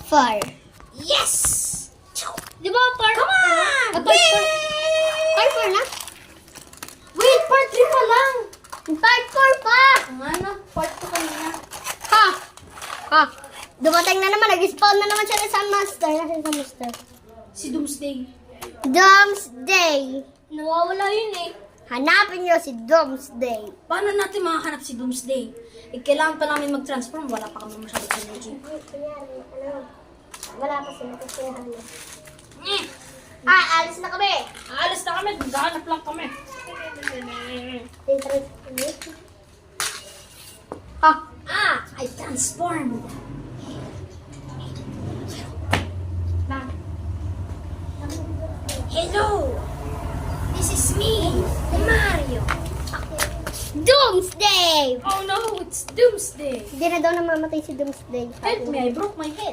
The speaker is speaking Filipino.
4. Yes! Di ba part? Come on! Part 4. Part 4 na? Wait, part 3 pa lang. Part 4 pa! Ang ano, part 2 kanina. Ha? Ha? Dumating na naman. Nag-spawn na naman siya sa master. Nasaan sa master? Si Doomsday. Doomsday. Nawawala yun eh. Hanapin niyo si Doomsday. Paano natin makahanap si Doomsday? Eh, kailangan pa namin mag-transform. Wala pa kami masyadong energy. Wala pa sila kasi Eh, alis na kami. aalis na kami. Maghahanap lang kami. I transformed. Hello! This is me, Mario. Doomsday! Oh no, it's Doomsday. Hindi na daw namamatay si Doomsday. Help me, I broke my head.